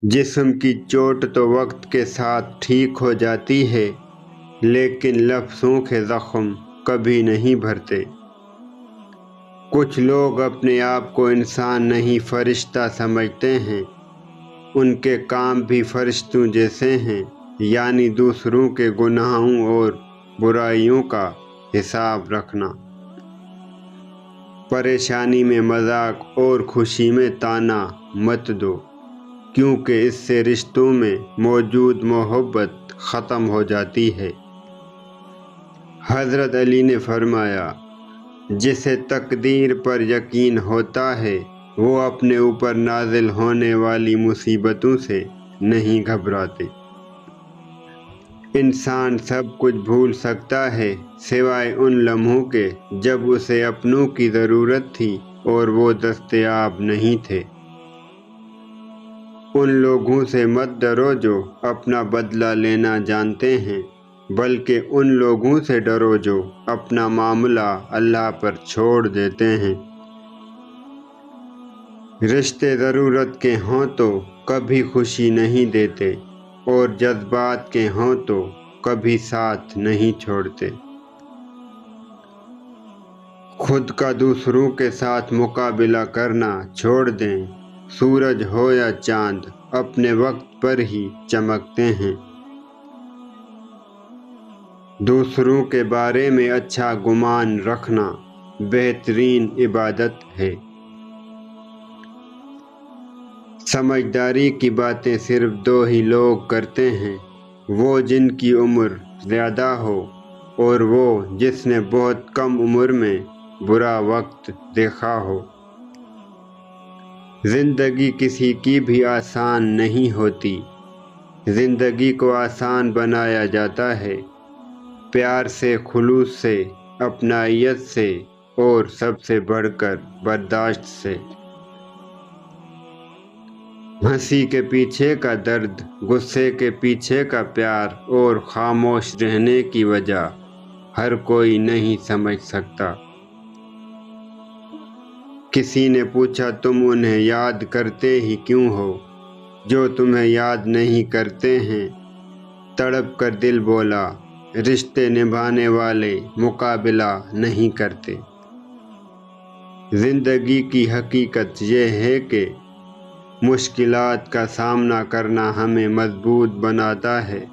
جسم کی چوٹ تو وقت کے ساتھ ٹھیک ہو جاتی ہے، لیکن لفظوں کے زخم کبھی نہیں بھرتے۔ کچھ لوگ اپنے آپ کو انسان نہیں فرشتہ سمجھتے ہیں۔ ان کے کام بھی فرشتوں جیسے ہیں، یعنی دوسروں کے گناہوں اور برائیوں کا حساب رکھنا۔ پریشانی میں مذاق اور خوشی میں طعنہ مت دو، کیونکہ اس سے رشتوں میں موجود محبت ختم ہو جاتی ہے۔ حضرت علی نے فرمایا، جسے تقدیر پر یقین ہوتا ہے وہ اپنے اوپر نازل ہونے والی مصیبتوں سے نہیں گھبراتے۔ انسان سب کچھ بھول سکتا ہے سوائے ان لمحوں کے جب اسے اپنوں کی ضرورت تھی اور وہ دستیاب نہیں تھے۔ ان لوگوں سے مت ڈرو جو اپنا بدلہ لینا جانتے ہیں، بلکہ ان لوگوں سے ڈرو جو اپنا معاملہ اللہ پر چھوڑ دیتے ہیں۔ رشتے ضرورت کے ہوں تو کبھی خوشی نہیں دیتے، اور جذبات کے ہوں تو کبھی ساتھ نہیں چھوڑتے۔ خود کا دوسروں کے ساتھ مقابلہ کرنا چھوڑ دیں۔ سورج ہو یا چاند اپنے وقت پر ہی چمکتے ہیں۔ دوسروں کے بارے میں اچھا گمان رکھنا بہترین عبادت ہے۔ سمجھداری کی باتیں صرف دو ہی لوگ کرتے ہیں، وہ جن کی عمر زیادہ ہو اور وہ جس نے بہت کم عمر میں برا وقت دیکھا ہو۔ زندگی کسی کی بھی آسان نہیں ہوتی۔ زندگی کو آسان بنایا جاتا ہے پیار سے، خلوص سے، اپنائیت سے اور سب سے بڑھ کر برداشت سے۔ ہنسی کے پیچھے کا درد، غصے کے پیچھے کا پیار اور خاموش رہنے کی وجہ ہر کوئی نہیں سمجھ سکتا۔ کسی نے پوچھا، تم انہیں یاد کرتے ہی کیوں ہو جو تمہیں یاد نہیں کرتے ہیں؟ تڑپ کر دل بولا، رشتے نبھانے والے مقابلہ نہیں کرتے۔ زندگی کی حقیقت یہ ہے کہ مشکلات کا سامنا کرنا ہمیں مضبوط بناتا ہے،